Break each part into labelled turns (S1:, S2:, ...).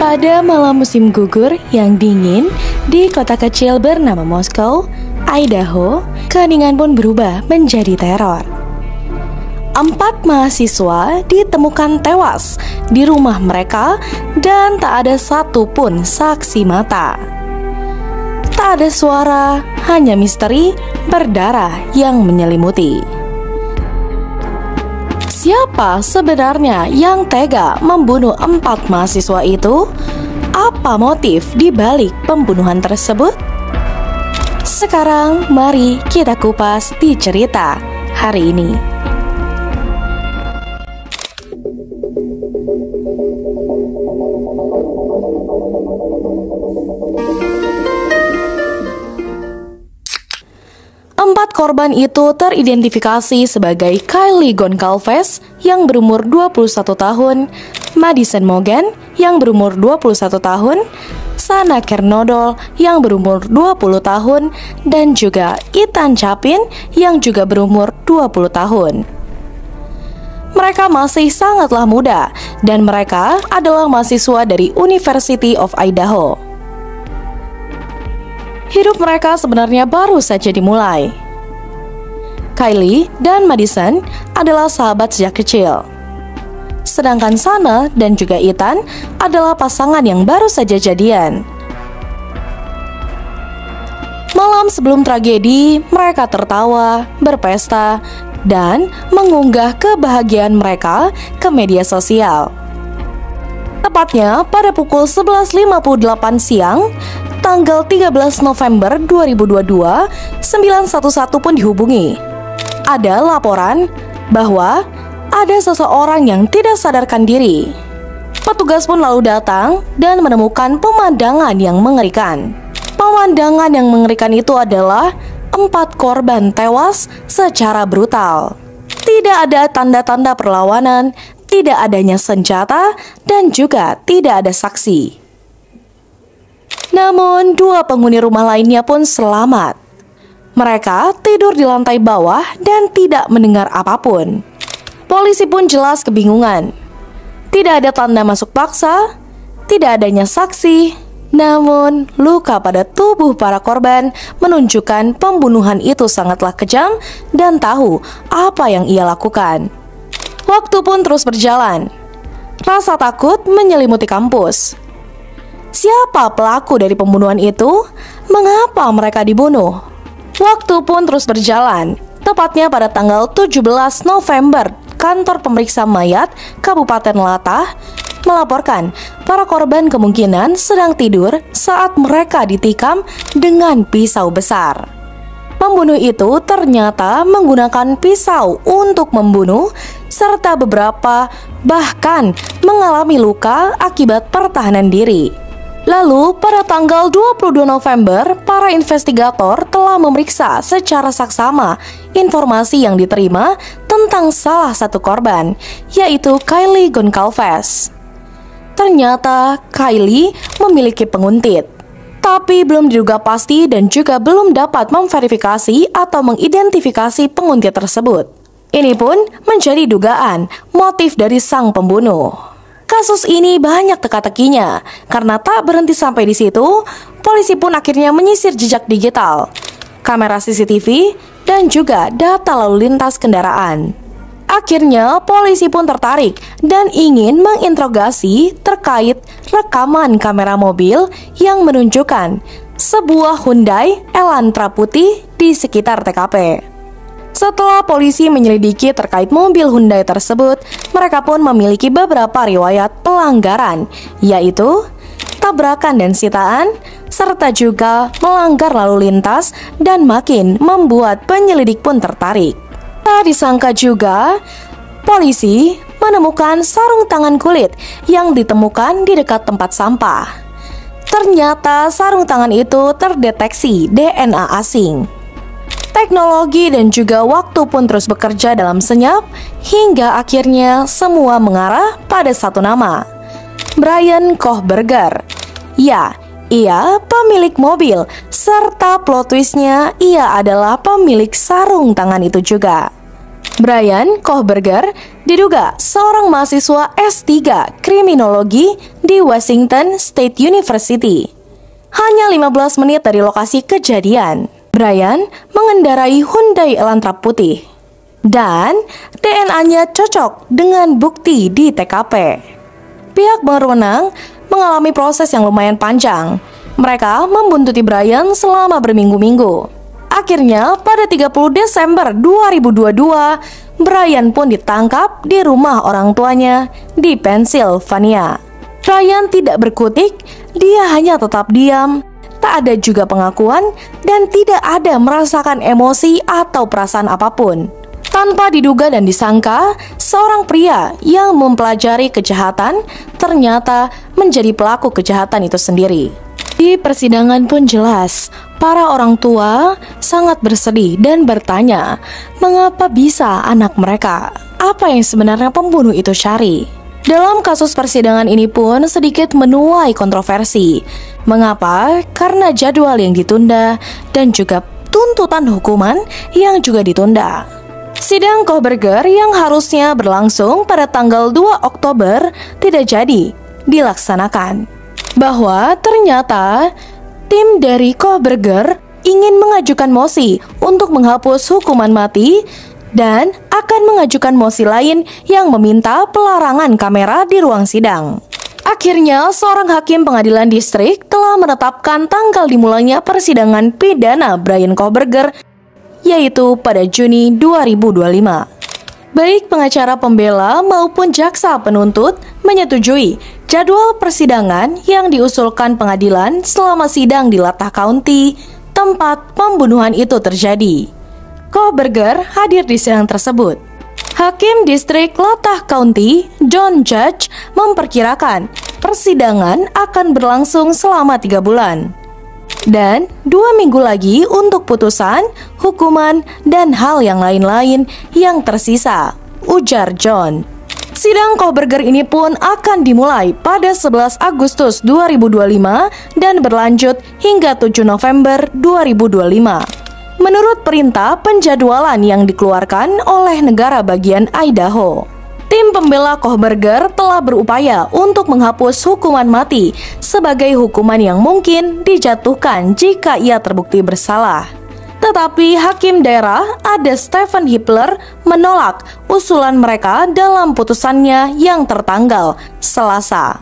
S1: Pada malam musim gugur yang dingin di kota kecil bernama Moskow, Idaho, keheningan pun berubah menjadi teror. 4 mahasiswa ditemukan tewas di rumah mereka dan tak ada satupun saksi mata. Tak ada suara, hanya misteri berdarah yang menyelimuti. Siapa sebenarnya yang tega membunuh 4 mahasiswa itu? Apa motif di balik pembunuhan tersebut? Sekarang mari kita kupas di cerita hari ini. Empat korban itu teridentifikasi sebagai Kylie Goncalves yang berumur 21 tahun, Madison Mogen yang berumur 21 tahun, Sana Kernodle yang berumur 20 tahun, dan juga Ethan Chapin yang juga berumur 20 tahun. Mereka masih sangatlah muda dan mereka adalah mahasiswa dari University of Idaho. Hidup mereka sebenarnya baru saja dimulai. Kylie dan Madison adalah sahabat sejak kecil. Sedangkan Sana dan juga Ethan adalah pasangan yang baru saja jadian. Malam sebelum tragedi, mereka tertawa, berpesta, dan mengunggah kebahagiaan mereka ke media sosial. Tepatnya pada pukul 11.58 siang, tanggal 13 November 2022, 911 pun dihubungi. Ada laporan bahwa ada seseorang yang tidak sadarkan diri. Petugas pun lalu datang dan menemukan pemandangan yang mengerikan. Pemandangan yang mengerikan itu adalah 4 korban tewas secara brutal. Tidak ada tanda-tanda perlawanan, tidak adanya senjata, dan juga tidak ada saksi. Namun 2 penghuni rumah lainnya pun selamat. Mereka tidur di lantai bawah dan tidak mendengar apapun. Polisi pun jelas kebingungan. Tidak ada tanda masuk paksa, tidak adanya saksi. Namun, luka pada tubuh para korban menunjukkan pembunuhan itu sangatlah kejam dan tahu apa yang ia lakukan. Waktu pun terus berjalan. Rasa takut menyelimuti kampus. Siapa pelaku dari pembunuhan itu? Mengapa mereka dibunuh? Waktu pun terus berjalan. Tepatnya pada tanggal 17 November, kantor pemeriksa mayat Kabupaten Latah melaporkan para korban kemungkinan sedang tidur saat mereka ditikam dengan pisau besar. Pembunuh itu ternyata menggunakan pisau untuk membunuh, serta beberapa bahkan mengalami luka akibat pertahanan diri. Lalu, pada tanggal 22 November, para investigator telah memeriksa secara saksama informasi yang diterima tentang salah satu korban, yaitu Kylie Goncalves. Ternyata, Kylie memiliki penguntit, tapi belum diduga pasti dan juga belum dapat memverifikasi atau mengidentifikasi penguntit tersebut. Ini pun menjadi dugaan motif dari sang pembunuh. Kasus ini banyak teka-tekinya, karena tak berhenti sampai di situ, polisi pun akhirnya menyisir jejak digital, kamera CCTV, dan juga data lalu lintas kendaraan. Akhirnya, polisi pun tertarik dan ingin menginterogasi terkait rekaman kamera mobil yang menunjukkan sebuah Hyundai Elantra putih di sekitar TKP. Setelah polisi menyelidiki terkait mobil Hyundai tersebut, mereka pun memiliki beberapa riwayat pelanggaran, yaitu tabrakan dan sitaan, serta juga melanggar lalu lintas, dan makin membuat penyelidik pun tertarik. Tak disangka juga, polisi menemukan sarung tangan kulit yang ditemukan di dekat tempat sampah. Ternyata sarung tangan itu terdeteksi DNA asing. Teknologi dan juga waktu pun terus bekerja dalam senyap hingga akhirnya semua mengarah pada satu nama, Brian Kohberger. Ya, ia pemilik mobil, serta plot twistnya ia adalah pemilik sarung tangan itu juga. Brian Kohberger Diduga seorang mahasiswa S3 kriminologi di Washington State University. Hanya 15 menit dari lokasi kejadian, Brian mengendarai Hyundai Elantra putih. Dan DNA-nya cocok dengan bukti di TKP. Pihak berwenang mengalami proses yang lumayan panjang. Mereka membuntuti Brian selama berminggu-minggu. Akhirnya pada 30 Desember 2022, Brian pun ditangkap di rumah orang tuanya di Pennsylvania. Brian tidak berkutik, dia hanya tetap diam. Tak ada juga pengakuan dan tidak ada merasakan emosi atau perasaan apapun. Tanpa diduga dan disangka, seorang pria yang mempelajari kejahatan ternyata menjadi pelaku kejahatan itu sendiri. Di persidangan pun jelas, para orang tua sangat bersedih dan bertanya, mengapa bisa anak mereka? Apa yang sebenarnya pembunuh itu cari? Dalam kasus persidangan ini pun sedikit menuai kontroversi. Mengapa? Karena jadwal yang ditunda dan juga tuntutan hukuman yang juga ditunda. Sidang Kohberger yang harusnya berlangsung pada tanggal 2 Oktober tidak jadi dilaksanakan. Bahwa ternyata tim dari Kohberger ingin mengajukan mosi untuk menghapus hukuman mati dan akan mengajukan mosi lain yang meminta pelarangan kamera di ruang sidang. Akhirnya, seorang hakim pengadilan distrik telah menetapkan tanggal dimulainya persidangan pidana Brian Kohberger, yaitu pada Juni 2025. Baik pengacara pembela maupun jaksa penuntut menyetujui jadwal persidangan yang diusulkan pengadilan selama sidang di Latah County, tempat pembunuhan itu terjadi. Kohberger hadir di sidang tersebut. Hakim distrik Latah County, John Judge, memperkirakan persidangan akan berlangsung selama 3 bulan. Dan 2 minggu lagi untuk putusan, hukuman, dan hal yang lain-lain yang tersisa, ujar John. Sidang Kohberger ini pun akan dimulai pada 11 Agustus 2025 dan berlanjut hingga 7 November 2025. Menurut perintah penjadwalan yang dikeluarkan oleh negara bagian Idaho. Tim pembela Kohberger telah berupaya untuk menghapus hukuman mati sebagai hukuman yang mungkin dijatuhkan jika ia terbukti bersalah. Tetapi hakim daerah ada Stephen Hipler menolak usulan mereka dalam putusannya yang tertanggal Selasa.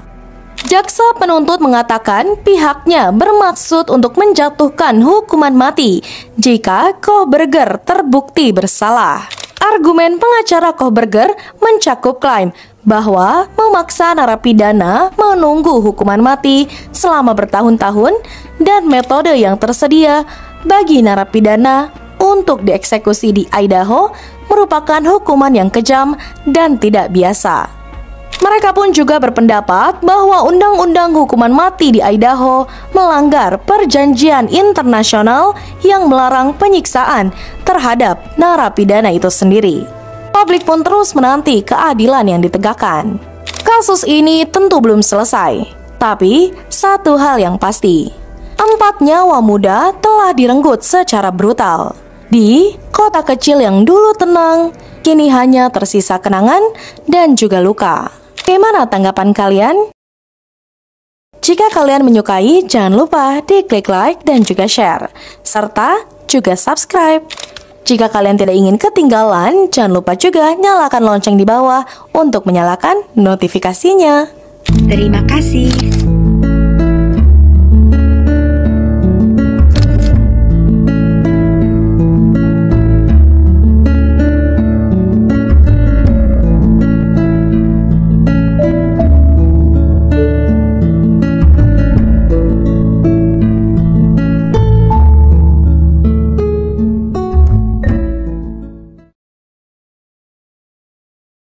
S1: Jaksa penuntut mengatakan pihaknya bermaksud untuk menjatuhkan hukuman mati jika Kohberger terbukti bersalah. Argumen pengacara Kohberger mencakup klaim bahwa memaksa narapidana menunggu hukuman mati selama bertahun-tahun dan metode yang tersedia bagi narapidana untuk dieksekusi di Idaho merupakan hukuman yang kejam dan tidak biasa. Mereka pun juga berpendapat bahwa undang-undang hukuman mati di Idaho melanggar perjanjian internasional yang melarang penyiksaan terhadap narapidana itu sendiri. Publik pun terus menanti keadilan yang ditegakkan. Kasus ini tentu belum selesai, tapi satu hal yang pasti, 4 nyawa muda telah direnggut secara brutal. Di kota kecil yang dulu tenang, kini hanya tersisa kenangan dan juga luka. Bagaimana tanggapan kalian? Jika kalian menyukai, jangan lupa diklik like dan juga share, serta juga subscribe. Jika kalian tidak ingin ketinggalan, jangan lupa juga nyalakan lonceng di bawah untuk menyalakan notifikasinya.
S2: Terima kasih.